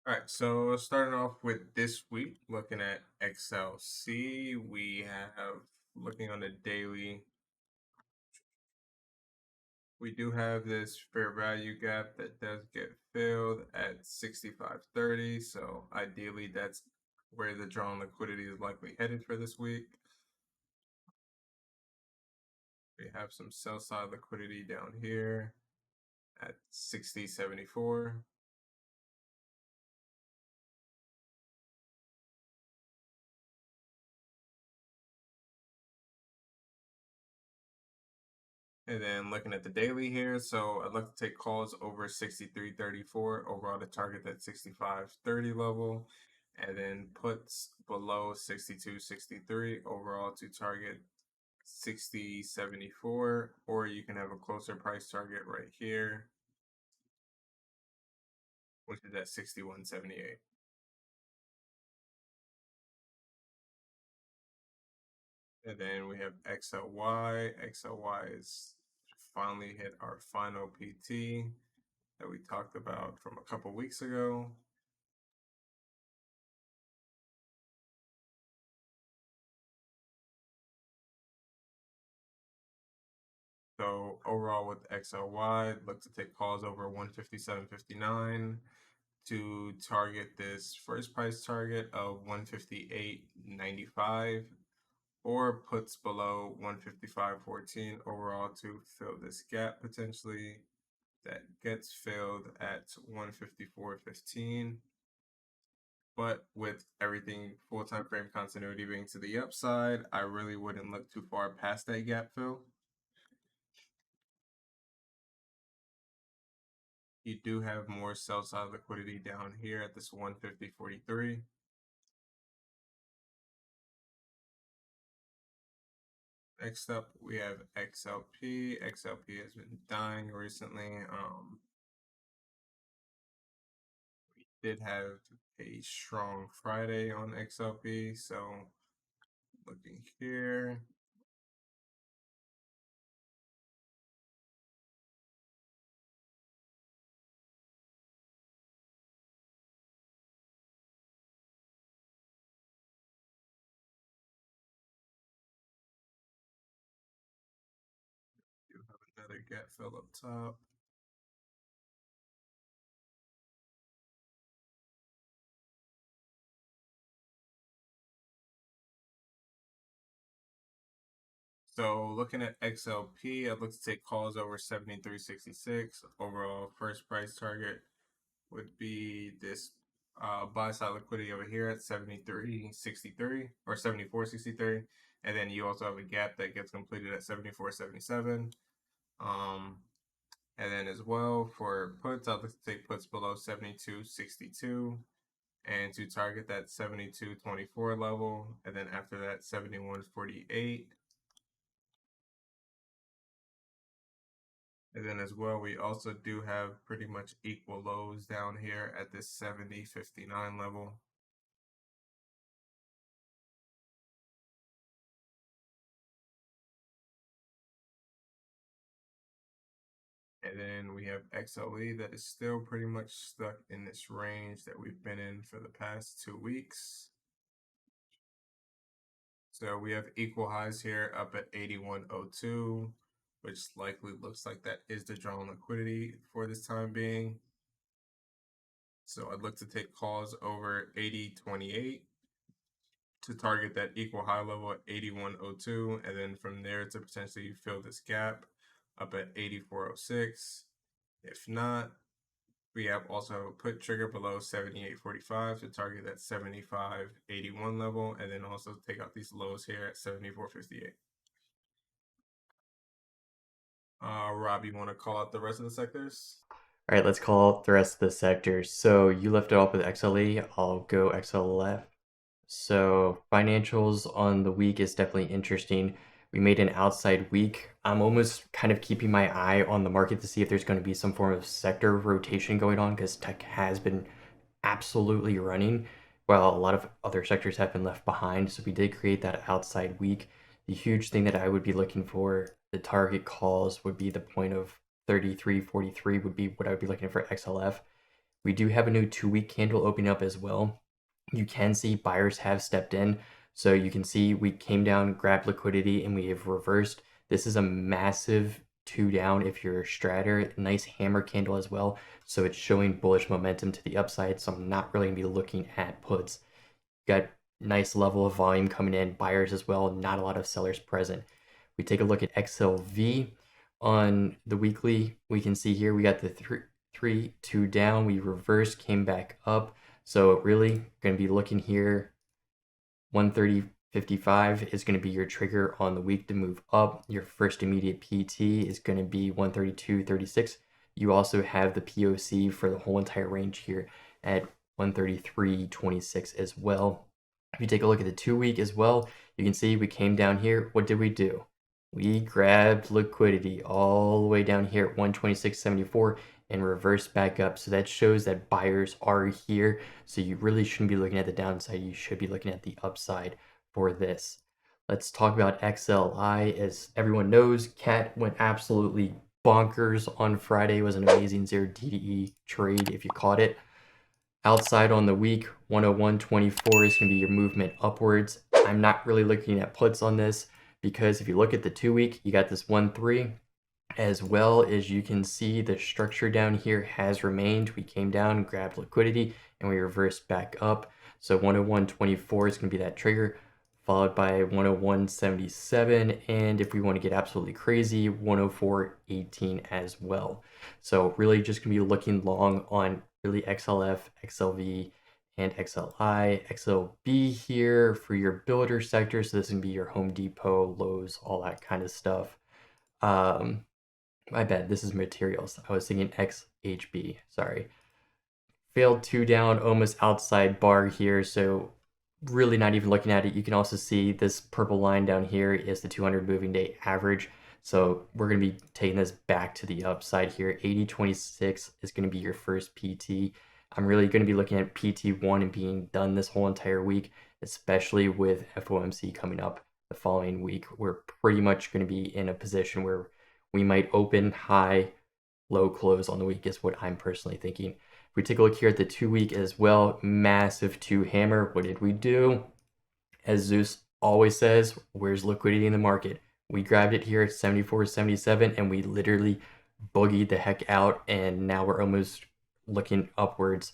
All right, so starting off with this week, looking at XLC, we have looking on the daily, we do have this fair value gap that does get filled at 65.30. So ideally, that's where the drawn liquidity is likely headed for this week. We have some sell side liquidity down here at 60.74. And then looking at the daily here, so I'd like to take calls over 63.34, overall to target that 65.30 level, and then puts below 62.63, overall to target 60.74, or you can have a closer price target right here, which is at 61.78. And then we have XLY. XLY is finally hit our final PT that we talked about from a couple weeks ago. So overall with XLY, look to take calls over 157.59 to target this first price target of 158.95, or puts below 155.14 overall to fill this gap potentially that gets filled at 154.15. But with everything full time frame continuity being to the upside, I really wouldn't look too far past that gap fill. You do have more sell side liquidity down here at this 150.43. Next up, we have XLP. XLP has been dying recently. We did have a strong Friday on XLP. So looking here, do have another gap fill up top. So looking at XLP, I'd look to take calls over 73.66. Overall, first price target would be this buy side liquidity over here at 73.63 or 74.63. And then you also have a gap that gets completed at 74.77. And then as well for puts, I'd like to take puts below 72.62 and to target that 72.24 level. And then after that, 71.48. And then as well, we also do have pretty much equal lows down here at this 70.59 level. And then we have XLE that is still pretty much stuck in this range that we've been in for the past 2 weeks. So we have equal highs here up at 81.02, which likely looks like that is the drawn liquidity for this time being. So I'd look to take calls over 80.28 to target that equal high level at 81.02, and then from there to potentially fill this gap up at 84.06. If not, we have also put trigger below 78.45 to target that 75.81 level, and then also take out these lows here at 74.58. Rob, you want to call out the rest of the sectors? All right, let's call out the rest of the sectors. So you left it off with XLE. I'll go XLF. So financials on the week is definitely interesting. We made an outside week. I'm almost kind of keeping my eye on the market to see if there's going to be some form of sector rotation going on because tech has been absolutely running while a lot of other sectors have been left behind. So we did create that outside week. The huge thing that I would be looking for, the target calls would be the point of 33.43 would be what I would be looking for XLF. We do have a new 2-week candle opening up as well. You can see buyers have stepped in. So you can see we came down, grabbed liquidity, and we have reversed. This is a massive 2 down if you're a stratter. Nice hammer candle as well. So it's showing bullish momentum to the upside. So I'm not really going to be looking at puts. Got nice level of volume coming in, buyers as well, not a lot of sellers present. We take a look at XLV on the weekly. We can see here we got the 2 down. We reversed, came back up. So really going to be looking here. 130.55 is going to be your trigger on the week to move up. Your first immediate PT is going to be 132.36. You also have the POC for the whole entire range here at 133.26 as well. If you take a look at the 2-week as well, you can see we came down here. What did we do? We grabbed liquidity all the way down here at 126.74 and reversed back up. So that shows that buyers are here. So you really shouldn't be looking at the downside. You should be looking at the upside for this. Let's talk about XLI. As everyone knows, Cat went absolutely bonkers on Friday. It was an amazing 0 DDE trade if you caught it. Outside on the week, 101.24 is going to be your movement upwards. I'm not really looking at puts on this because if you look at the 2-week, you got this 1.3. As well as you can see, the structure down here has remained. We came down, grabbed liquidity, and we reversed back up. So 101.24 is going to be that trigger, followed by 101.77. And if we want to get absolutely crazy, 104.18 as well. So really just going to be looking long on really XLF, XLV, and XLI. XLB here for your builder sector. So this is going to be your Home Depot, Lowe's, all that kind of stuff. My bad, this is materials. I was thinking XHB, sorry. Failed 2 down, almost outside bar here, so really not even looking at it. You can also see this purple line down here is the 200 moving day average. So we're going to be taking this back to the upside here. 80.26 is going to be your first PT. I'm really going to be looking at PT1 and being done this whole entire week, especially with FOMC coming up the following week. We're pretty much going to be in a position where we might open high, low close on the week is what I'm personally thinking. If we take a look here at the 2-week as well, massive 2 hammer. What did we do? As Zeus always says, where's liquidity in the market? We grabbed it here at 74.77 and we literally boogied the heck out, and now we're almost looking upwards.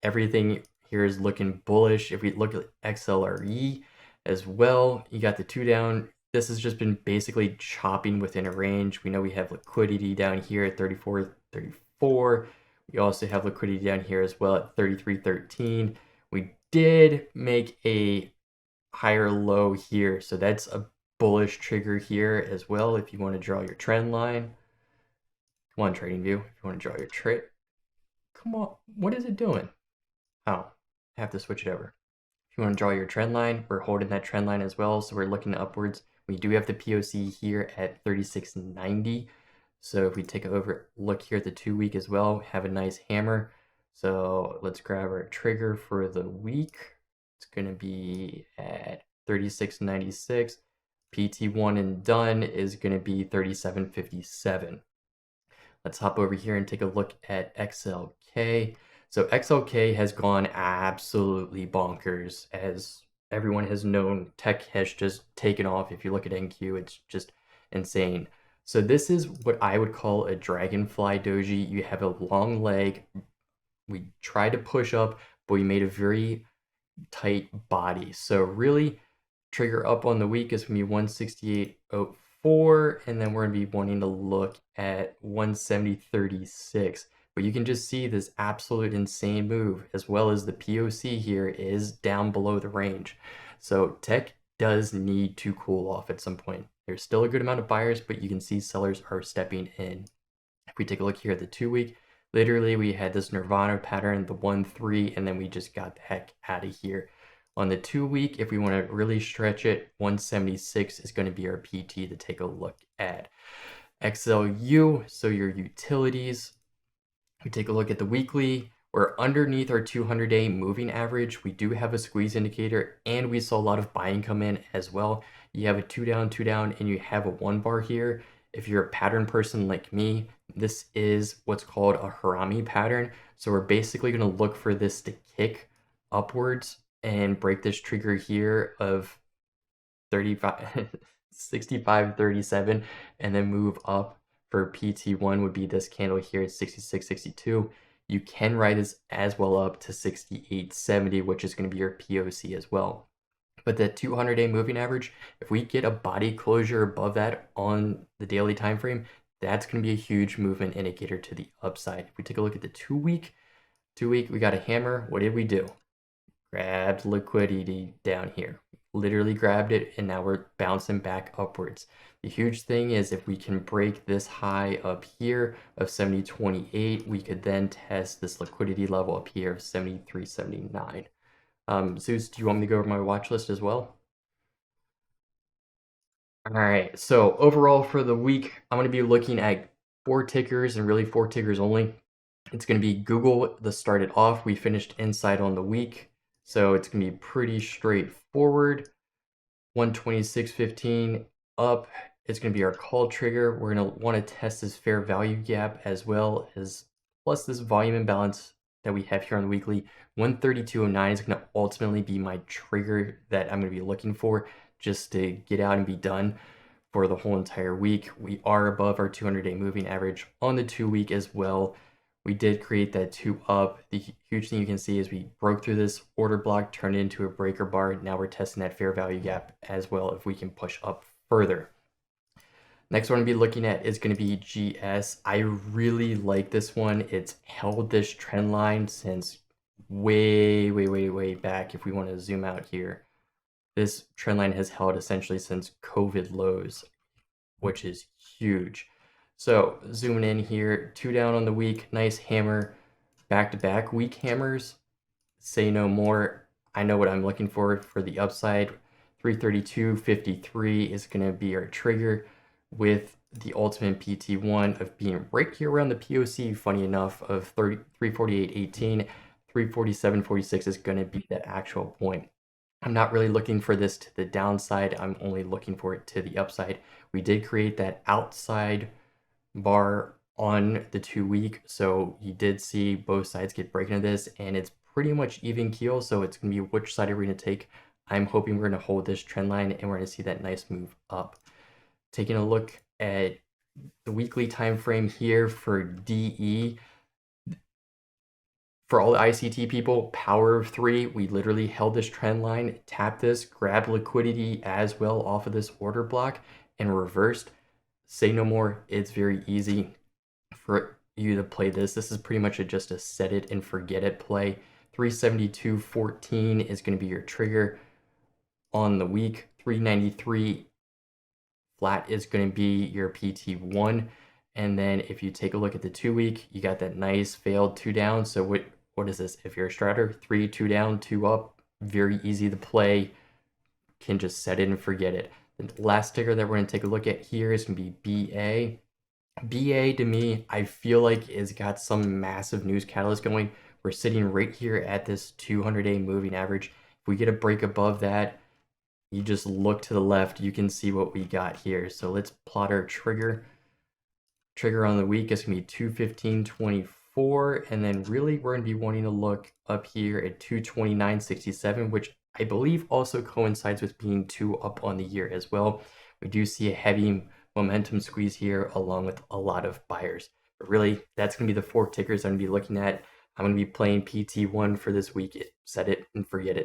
Everything here is looking bullish. If we look at XLRE as well, you got the 2 down. This has just been basically chopping within a range. We know we have liquidity down here at 34.34. We also have liquidity down here as well at 33.13. We did make a higher low here, so that's a bullish trigger here as well if you want to draw your trend line. Come on, TradingView, if you want to draw your trade. Come on, what is it doing? Oh, I have to switch it over. If you want to draw your trend line, we're holding that trend line as well, so we're looking upwards. We do have the POC here at 36.90. So if we take a look here at the 2-week as well, have a nice hammer. So let's grab our trigger for the week. It's going to be at 36.96. PT1 and done is going to be 37.57. Let's hop over here and take a look at XLK. So XLK has gone absolutely bonkers. As everyone has known, tech has just taken off. If you look at NQ, it's just insane. So this is what I would call a dragonfly doji. You have a long leg. We tried to push up, but we made a very tight body. So really, trigger up on the week is going to be 168.04, and then we're going to be wanting to look at 170.36. But you can just see this absolute insane move, as well as the POC here is down below the range. So tech does need to cool off at some point. There's still a good amount of buyers, but you can see sellers are stepping in. If we take a look here at the 2-week, literally we had this Nirvana pattern, the 1-3, and then we just got the heck out of here. On the 2-week, if we want to really stretch it, 176 is going to be our PT to take a look at. XLU, so your utilities. We take a look at the weekly. We're underneath our 200-day moving average. We do have a squeeze indicator, and we saw a lot of buying come in as well. You have a 2 down, and you have a 1 bar here. If you're a pattern person like me, This is what's called a harami pattern. So we're basically going to look for this to kick upwards and break this trigger here of 35, 65, 37, and then move up for PT1 would be this candle here at 66, 62. You can ride this as well up to 68, 70, which is going to be your POC as well. But the 200-day moving average, if we get a body closure above that on the daily time frame, that's going to be a huge movement indicator to the upside. If we take a look at the 2-week, we got a hammer. What did we do? Grabbed liquidity down here. Literally grabbed it, and now we're bouncing back upwards. The huge thing is if we can break this high up here of 70.28, we could then test this liquidity level up here of 73.79. Zeus, do you want me to go over my watch list as well? All right, so overall for the week, I'm going to be looking at 4 tickers and really 4 tickers only. It's going to be Google that started off. We finished inside on the week, so it's going to be pretty straightforward. 126.15 up. It's going to be our call trigger. We're going to want to test this fair value gap as well as plus this volume imbalance that we have here on the weekly. 132.09 is going to ultimately be my trigger that I'm going to be looking for just to get out and be done for the whole entire week. We are above our 200-day moving average on the 2-week as well. We did create that 2 up. The huge thing you can see is we broke through this order block, turned it into a breaker bar. Now we're testing that fair value gap as well if we can push up further. Next one to be looking at is going to be GS. I really like this one. It's held this trend line since way back. If we want to zoom out here, this trend line has held essentially since COVID lows, which is huge. So zooming in here, 2 down on the week, nice hammer, back-to-back week hammers. Say no more. I know what I'm looking for the upside. 332.53 is going to be our trigger with the ultimate PT1 of being right here around the POC, funny enough, of 348.18. 347.46 is going to be the actual point. I'm not really looking for this to the downside. I'm only looking for it to the upside. We did create that outside bar on the 2-week, so you did see both sides get breaking into this, and it's pretty much even keel, so it's going to be which side are we going to take. I'm hoping we're going to hold this trend line and we're going to see that nice move up. Taking a look at the weekly time frame here for DE, for all the ICT people, power of 3, we literally held this trend line, tapped this, grabbed liquidity as well off of this order block, and reversed. Say no more. It's very easy for you to play this. This is pretty much just a set it and forget it play. 372.14 is going to be your trigger on the week. 393 flat is going to be your PT1. And then if you take a look at the 2-week, you got that nice failed 2 down. So what is this? If you're a stratter, 3, 2 down, 2 up, very easy to play. Can just set it and forget it. The last ticker that we're going to take a look at here is going to be BA. BA to me, I feel like it's got some massive news catalyst going. We're sitting right here at this 200-day moving average. If we get a break above that, you just look to the left, you can see what we got here. So let's plot our trigger. Trigger on the week is going to be 215.24, and then really we're going to be wanting to look up here at 229.67, which I believe also coincides with being 2 up on the year as well. We do see a heavy momentum squeeze here along with a lot of buyers. But really, that's going to be the 4 tickers I'm going to be looking at. I'm going to be playing PT1 for this week. Set it and forget it.